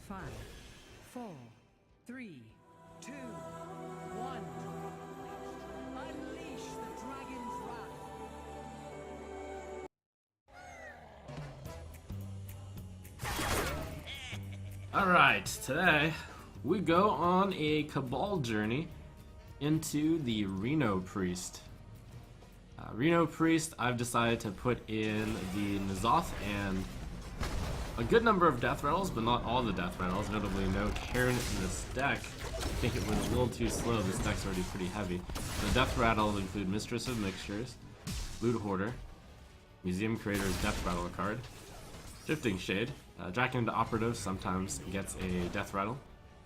5, 4, 3, 2, 1. Unleash the dragon's wrath. Alright, today we go on a Cabal journey into the Reno Priest. Reno Priest, I've decided to put in the N'Zoth and a good number of death rattles, but not all the death rattles. Notably, no Cairn in this deck. I think it was a little too slow. This deck's already pretty heavy. The death rattles include Mistress of Mixtures, Loot Hoarder, Museum Creator's Death Rattle card, Shifting Shade, Draken into Operative sometimes gets a death rattle,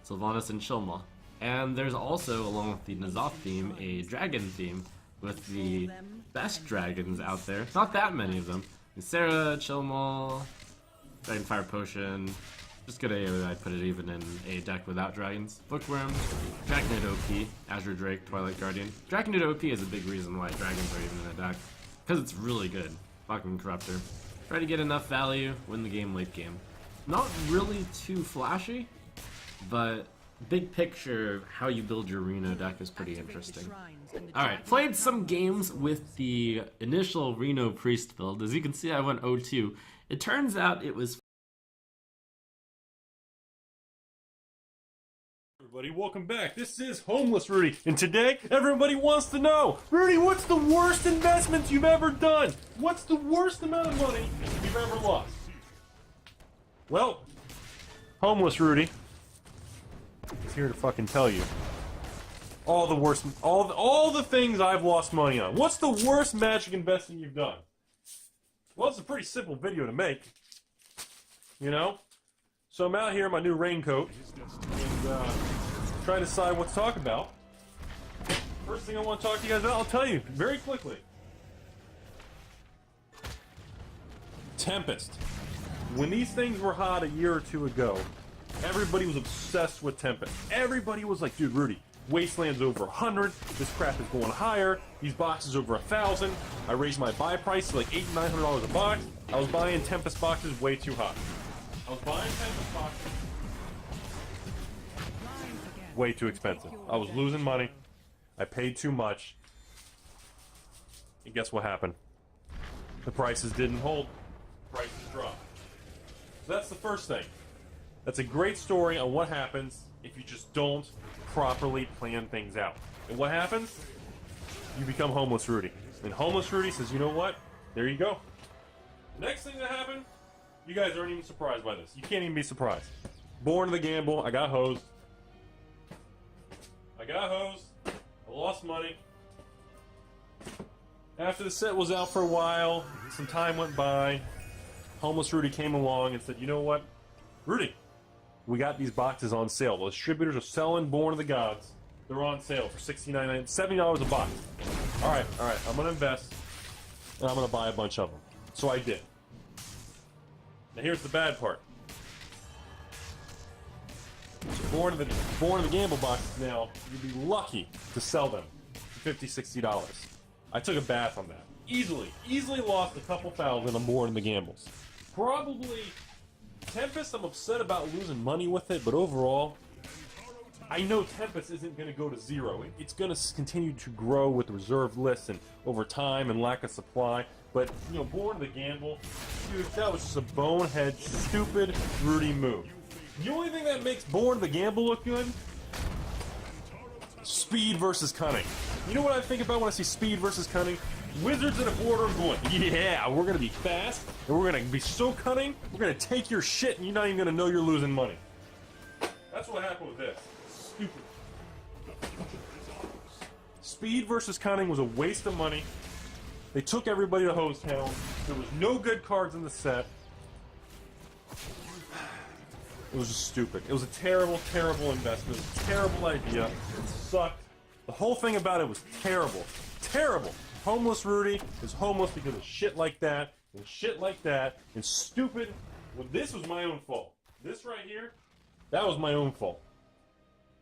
Sylvanas and Chilmaw. And there's also, along with the N'Zoth theme, a dragon theme with the best dragons out there. Not that many of them. Sarah, Chilmaw, Dragonfire Potion. Just good AoE, I'd put it even in a deck without dragons. Bookworm, Draconid OP, Azure Drake, Twilight Guardian. Draconid OP is a big reason why dragons are even in a deck. Because it's really good. Fucking Corruptor. Try to get enough value, win the game late game. Not really too flashy, but big picture of how you build your Reno deck is pretty interesting. Alright, played some games with the initial Reno Priest build. As you can see, I went 0-2. It turns out it was... Everybody, welcome back. This is Homeless Rudy, and today everybody wants to know, Rudy, what's the worst investment you've ever done? What's the worst amount of money you've ever lost? Well, Homeless Rudy is here to fucking tell you all the worst, all the things I've lost money on. What's the worst Magic investing you've done? Well, it's a pretty simple video to make, you know? So I'm out here in my new raincoat, and trying to decide what to talk about. First thing I want to talk to you guys about, I'll tell you very quickly. Tempest. When these things were hot a year or two ago, everybody was obsessed with Tempest. Everybody was like, dude, Rudy, Wasteland's over 100, this crap is going higher, these boxes over 1,000. I raised my buy price to like $800 and $900 a box. I was buying Tempest boxes way too hot. I was buying Tempest boxes way too expensive. I was losing money. I paid too much. And guess what happened? The prices didn't hold. Prices dropped. So that's the first thing. That's a great story on what happens if you just don't properly plan things out. And what happens? You become Homeless Rudy. And Homeless Rudy says, you know what? There you go. Next thing that happened, you guys aren't even surprised by this. You can't even be surprised. Born to the gamble, I got hosed. I lost money. After the set was out for a while, some time went by, Homeless Rudy came along and said, you know what? Rudy, we got these boxes on sale. The distributors are selling Born of the Gods. They're on sale for $69.99, $70 a box. Alright, I'm gonna invest, and I'm gonna buy a bunch of them. So I did. Now here's the bad part. So Born of the Gamble boxes now, you'd be lucky to sell them for $50, $60. I took a bath on that. Easily lost a couple thousand on Born of the Gambles. Probably Tempest, I'm upset about losing money with it, but overall, I know Tempest isn't going to go to zero. It's going to continue to grow with reserve lists and over time and lack of supply. But, you know, Born of the Gamble, dude, that was just a bonehead, stupid, Rudy move. The only thing that makes Born of the Gamble look good? Speed versus cunning. You know what I think about when I see speed versus cunning? Wizards in a border going, yeah, we're going to be fast, and we're going to be so cunning, we're going to take your shit, and you're not even going to know you're losing money. That's what happened with this. Stupid. Speed versus cunning was a waste of money. They took everybody to Hose Town. There was no good cards in the set. It was just stupid. It was a terrible, terrible investment. It was a terrible idea. It sucked. The whole thing about it was terrible. Terrible. Homeless Rudy is homeless because of shit like that, and shit like that, and stupid. Well, this was my own fault. This right here, that was my own fault.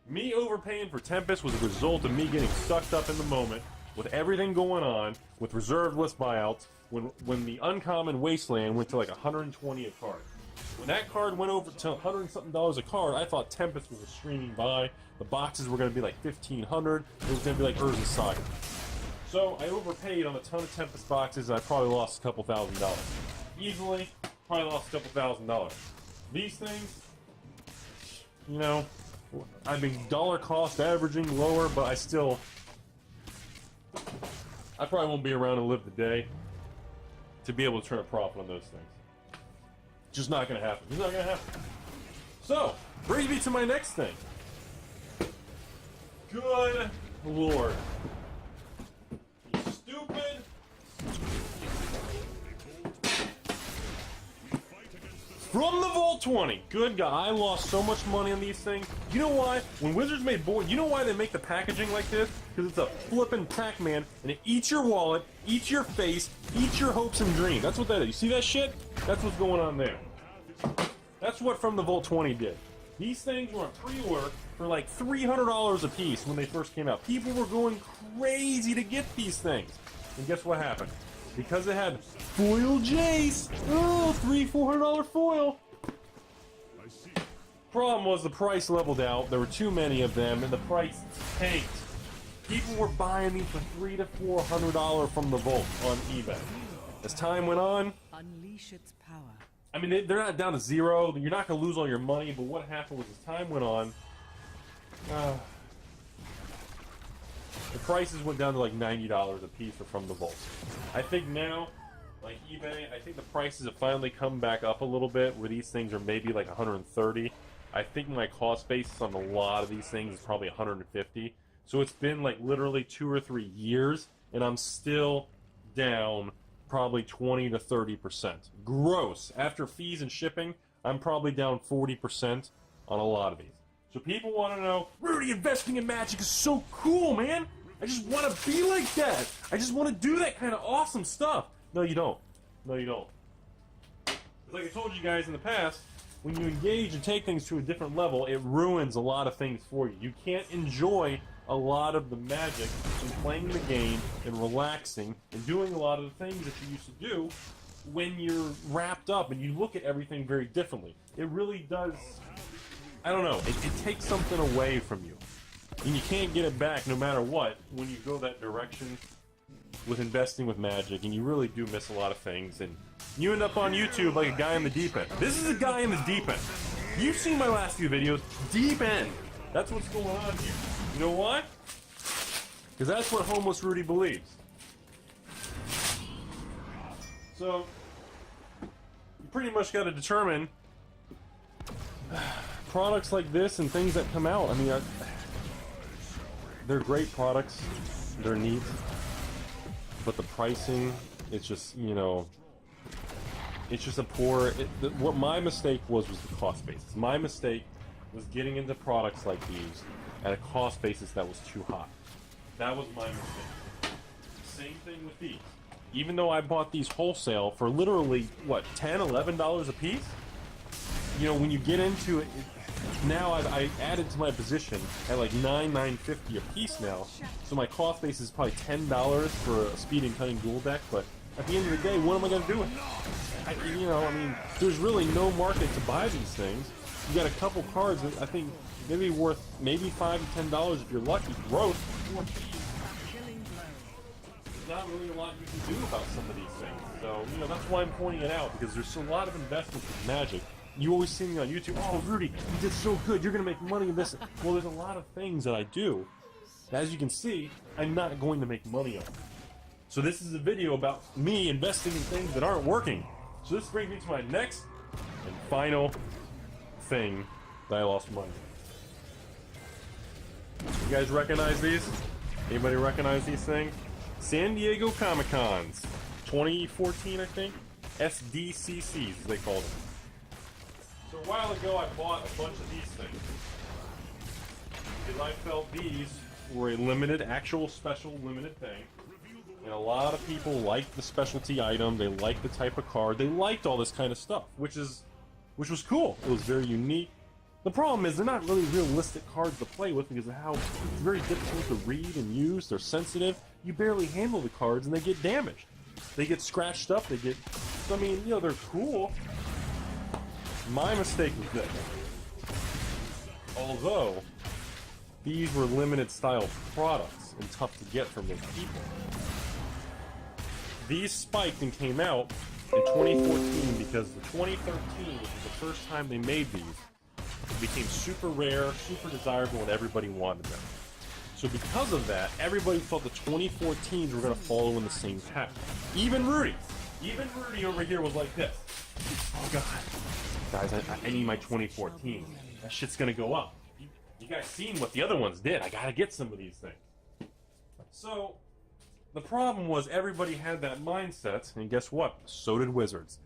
Me overpaying for Tempest was a result of me getting sucked up in the moment with everything going on, with reserved list buyouts, when the uncommon Wasteland went to like 120 a card. When that card went over to $100 and something a card, I thought Tempest was a streaming buy. The boxes were going to be like $1,500. It was going to be like Urza Saga. So I overpaid on a ton of Tempest boxes, and I probably lost a couple $1,000. Easily, probably lost a couple $1,000. These things, you know, I've been dollar cost averaging lower, but I probably won't be around to live the day to be able to turn a profit on those things. Just not gonna happen. It's not gonna happen. So, brings me to my next thing. Good lord. You stupid. From the Vault 20. Good guy. I lost so much money on these things. You know why? When Wizards made board, you know why they make the packaging like this? Because it's a flippin' Pac-Man, and it eats your wallet, eats your face, eats your hopes and dreams. That's what that is. You see that shit? That's what's going on there. That's what From the Vault 20 did. These things were on pre-order for like $300 a piece when they first came out. People were going crazy to get these things. And guess what happened? Because it had foil Jace. Oh, $300-400 foil. Problem was the price leveled out. There were too many of them, and the price tanked. People were buying these for $300 to $400 from the Vault on eBay. As time went on, Unleash its power. I mean, they're not down to zero. You're not going to lose all your money, but what happened was as time went on, the prices went down to like $90 a piece for From the Vault. I think now, like eBay, I think the prices have finally come back up a little bit, where these things are maybe like $130. I think my cost basis on a lot of these things is probably $150. So it's been like literally 2 or 3 years, and I'm still down probably 20 to 30%. Gross. After fees and shipping, I'm probably down 40% on a lot of these. So people want to know, Rudy, investing in Magic is so cool, man. I just want to be like that. I just want to do that kind of awesome stuff. No, you don't. No, you don't. Like I told you guys in the past, when you engage and take things to a different level, it ruins a lot of things for you. You can't enjoy a lot of the magic and playing the game and relaxing and doing a lot of the things that you used to do when you're wrapped up and you look at everything very differently. It really does, I don't know, it takes something away from you. And you can't get it back no matter what when you go that direction with investing with Magic, and you really do miss a lot of things, and you end up on YouTube like a guy in the deep end. This is a guy in the deep end. You've seen my last few videos, deep end. That's what's going on here. You know why? Because that's what Homeless Rudy believes. So, you pretty much got to determine products like this and things that come out. I mean, they're great products. They're neat. But the pricing, it's just, you know, it's just a poor... what my mistake was the cost basis. My mistake was getting into products like these at a cost basis that was too high. That was my mistake. Same thing with these. Even though I bought these wholesale for literally, what, $10, $11 a piece? You know, when you get into it, now I added to my position at like $9.50 a piece now. So my cost base is probably $10 for a speed and cunning dual deck, but at the end of the day, what am I going to do with it? You know, I mean, there's really no market to buy these things. You got a couple cards that I think maybe worth maybe $5 to $10 if you're lucky. Gross. There's not really a lot you can do about some of these things. So, you know, that's why I'm pointing it out, because there's a lot of investments with Magic. You always see me on YouTube, oh, Rudy, you did so good, you're going to make money in this. Well, there's a lot of things that I do. As you can see, I'm not going to make money on. So this is a video about me investing in things that aren't working. So this brings me to my next and final thing that I lost money on. You guys recognize these? Anybody recognize these things? San Diego Comic-Cons. 2014, I think? SDCCs, as they call them. So a while ago, I bought a bunch of these things. Because I felt these were a limited, actual special limited thing. And a lot of people liked the specialty item, they liked the type of card, they liked all this kind of stuff, which was cool. It was very unique. The problem is they're not really realistic cards to play with because of how it's very difficult to read and use. They're sensitive. You barely handle the cards and they get damaged. They get scratched up, they get... I mean, you know, they're cool. My mistake was this. Although these were limited style products and tough to get from most people, these spiked and came out in 2014 because the 2013, which was the first time they made these, it became super rare, super desirable, and everybody wanted them. So because of that, everybody thought the 2014s were going to follow in the same pattern. Even Rudy over here was like this. Oh god, guys, I need my 2014. That shit's going to go up. You guys seen what the other ones did. I got to get some of these things. So the problem was everybody had that mindset, and guess what? So did Wizards.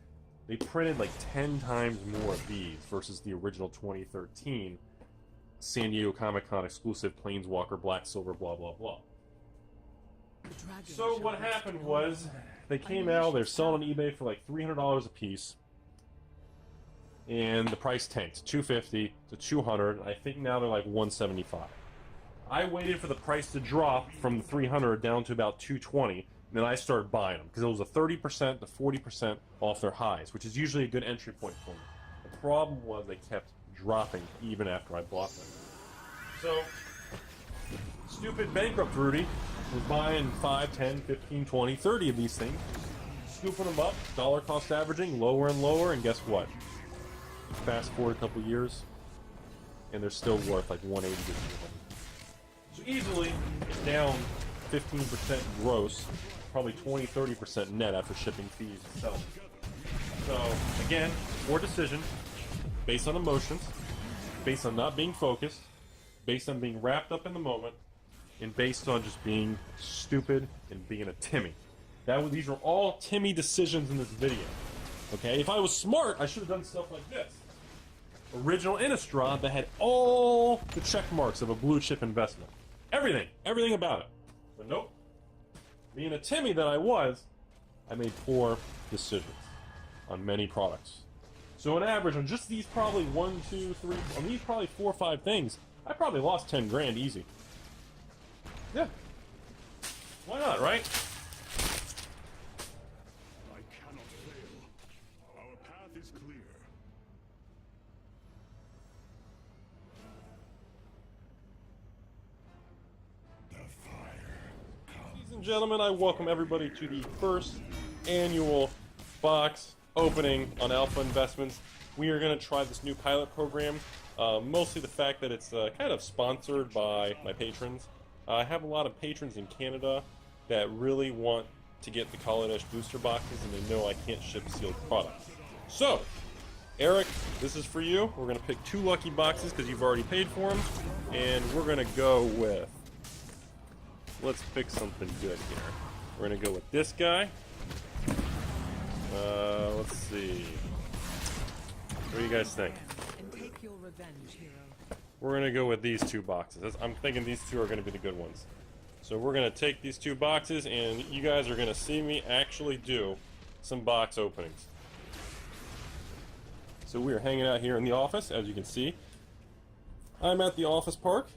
They printed like 10 times more of these versus the original 2013 San Diego Comic-Con exclusive Planeswalker Black Silver blah blah blah. So what happened was they came out, they're selling on eBay for like $300 a piece, and the price tanked $250 to $200. I think now they're like $175. I waited for the price to drop from the $300 down to about $220, and then I started buying them because it was a 30% to 40% off their highs, which is usually a good entry point for me. The problem was they kept dropping even after I bought them. So, stupid bankrupt Rudy was buying 5, 10, 15, 20, 30 of these things, scooping them up, dollar cost averaging, lower and lower, and guess what? Fast forward a couple years, and they're still worth like 180 to 200. So easily down 15% gross, probably 20-30% net after shipping fees and selling. So again, poor decision, based on emotions, based on not being focused, based on being wrapped up in the moment, and based on just being stupid and being a Timmy. These were all Timmy decisions in this video. Okay, if I was smart, I should have done stuff like this. Original Innistrad that had all the check marks of a blue chip investment. Everything about it. But nope. Being a Timmy that I was, I made poor decisions on many products. So on average, on just these probably 1, 2, 3, on these probably 4 or 5 things, I probably lost 10 grand easy. Yeah. Why not, right? I cannot fail. Our path is clear. The fire comes. Ladies and gentlemen, I welcome everybody to the first annual box opening on Alpha Investments. We are going to try this new pilot program. Mostly the fact that it's kind of sponsored by my patrons. I have a lot of patrons in Canada that really want to get the Kaladesh booster boxes, and they know I can't ship sealed products. So, Eric, this is for you. We're going to pick 2 lucky boxes because you've already paid for them, and we're going to go with... Let's pick something good here. We're going to go with this guy. Let's see. What do you guys think? And take your revenge, hero. We're going to go with these 2 boxes. I'm thinking these 2 are going to be the good ones. So we're going to take these 2 boxes, and you guys are going to see me actually do some box openings. So we are hanging out here in the office, as you can see. I'm at the office park,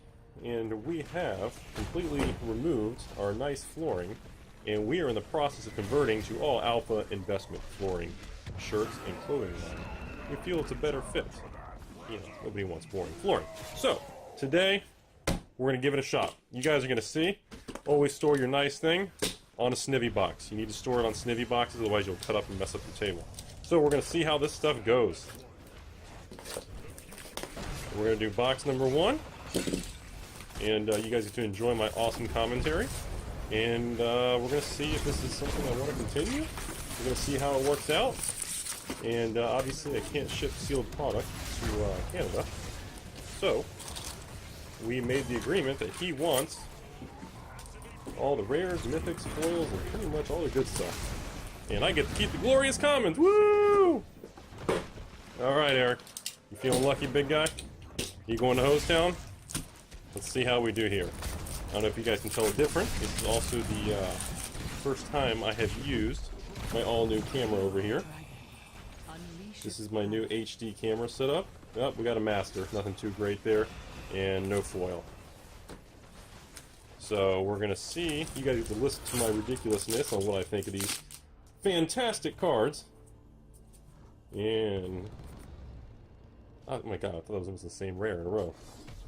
and we have completely removed our nice flooring, and we are in the process of converting to all Alpha Investment flooring, shirts, and clothing line. We feel it's a better fit. You know, nobody wants boring flooring. So, today, we're going to give it a shot. You guys are going to see. Always store your nice thing on a Snivy box. You need to store it on Snivy boxes, otherwise you'll cut up and mess up your table. So we're going to see how this stuff goes. We're going to do box number 1. And you guys get to enjoy my awesome commentary. And we're going to see if this is something I want to continue. We're going to see how it works out. And obviously I can't ship sealed product to Canada. So, we made the agreement that he wants all the rares, mythics, foils, and pretty much all the good stuff. And I get to keep the glorious commons. Woo! Alright, Eric. You feeling lucky, big guy? You going to Hose Town? Let's see how we do here. I don't know if you guys can tell the difference. This is also the first time I have used my all-new camera over here. This is my new HD camera setup. Oh, we got a master. Nothing too great there. And no foil. So we're going to see. You guys get to listen to my ridiculousness on what I think of these fantastic cards. And Oh my god, I thought that was almost the same rare in a row.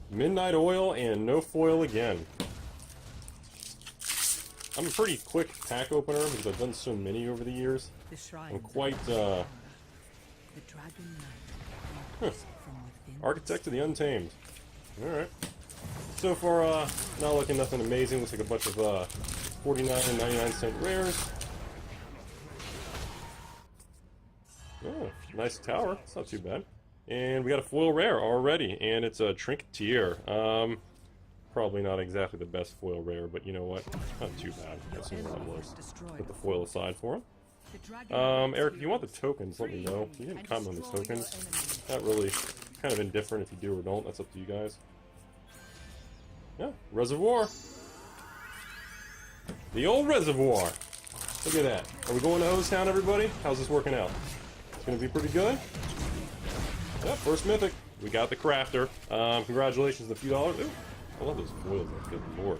Midnight Oil and no foil again. I'm a pretty quick pack opener because I've done so many over the years. The shrine. I'm quite, The dragon knight. From within. Architect of the Untamed. Alright. So far, not looking nothing amazing. Looks like a bunch of 49 and 99-cent rares. Oh, nice tower. It's not too bad. And we got a foil rare already, and it's a Trinketeer. Probably not exactly the best foil rare, but you know what? Not too bad. I've seen a lot worse. Put the foil aside for him. Eric, if you want the tokens, let me know. You didn't comment on the tokens. Not really. Kind of indifferent if you do or don't. That's up to you guys. Yeah, Reservoir. The old Reservoir. Look at that. Are we going to Hose Town, everybody? How's this working out? It's going to be pretty good. Yeah, first mythic. We got the crafter. Congratulations, a few dollars. Ooh, I love those foils. Though. Good lord.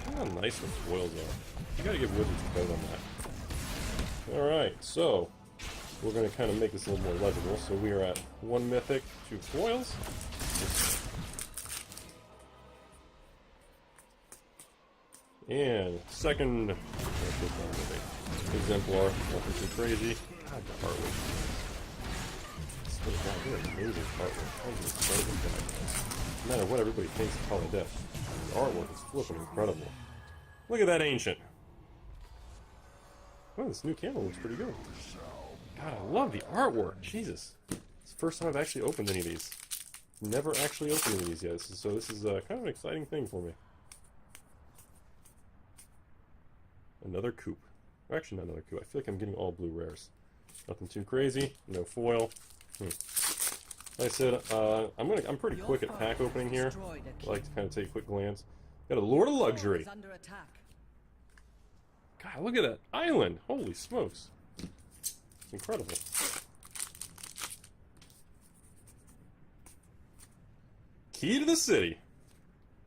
Look how nice those foils are. You gotta give Wizards credit on that. Alright, so we're gonna kind of make this a little more legible. So we are at 1 mythic, 2 foils. And second exemplar, nothing too crazy. God, the artwork. They're amazing artwork. No matter what everybody thinks of Color Death, the artwork is flipping incredible. Look at that ancient. Oh, this new camera looks pretty good. God, I love the artwork. Jesus, it's the first time I've actually opened any of these. Never actually opened any of these yet, so this is kind of an exciting thing for me. Another coupe. Or actually, not another coupe. I feel like I'm getting all blue rares. Nothing too crazy. No foil. Like I said, I'm pretty quick at pack opening here. I like to kind of take a quick glance. Got a Lord of Luxury. God, look at that island! Holy smokes! It's incredible. Key to the City.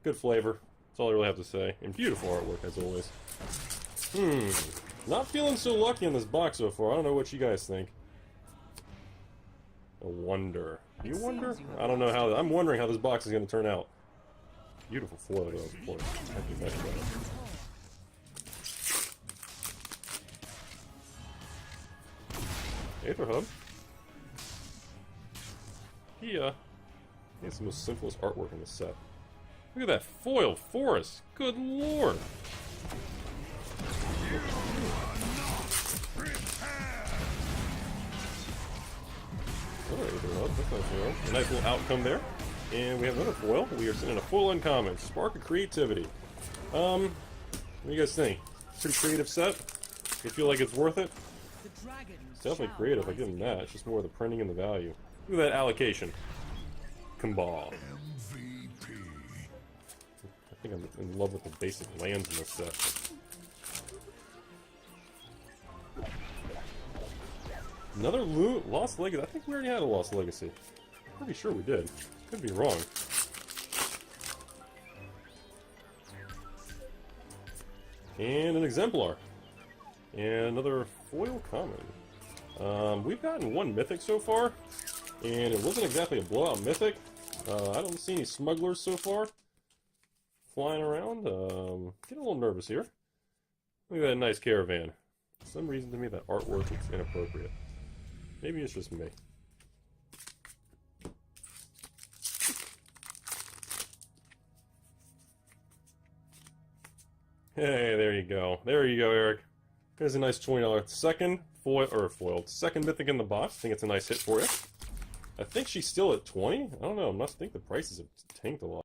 Good flavor. That's all I really have to say. And beautiful artwork as always. Not feeling so lucky in this box so far. I don't know what you guys think. A wonder. Do you wonder? I don't know how. I'm wondering how this box is going to turn out. Beautiful foil, though, of course. Aether Hub. He has the most simplest artwork in the set. Look at that foil forest. Good lord. A nice little outcome there. And we have another foil. We are sitting in a full uncommon. Spark of Creativity. What do you guys think? Pretty creative set. You feel like it's worth it? It's definitely creative, I give them that. It's just more the printing and the value. Look at that allocation. Cabal. I think I'm in love with the basic lands in this set. Another Lost Legacy. I think we already had a Lost Legacy. Pretty sure we did. Could be wrong. And an Exemplar. And another foil common. We've gotten 1 mythic so far. And it wasn't exactly a blowout mythic. I don't see any smugglers so far flying around. Getting a little nervous here. Look at that nice caravan. For some reason to me that artwork looks inappropriate. Maybe it's just me. Hey, there you go. There you go, Eric. There's a nice $20 second second mythic in the box. I think it's a nice hit for you. I think she's still at 20. I don't know. I think the prices have tanked a lot.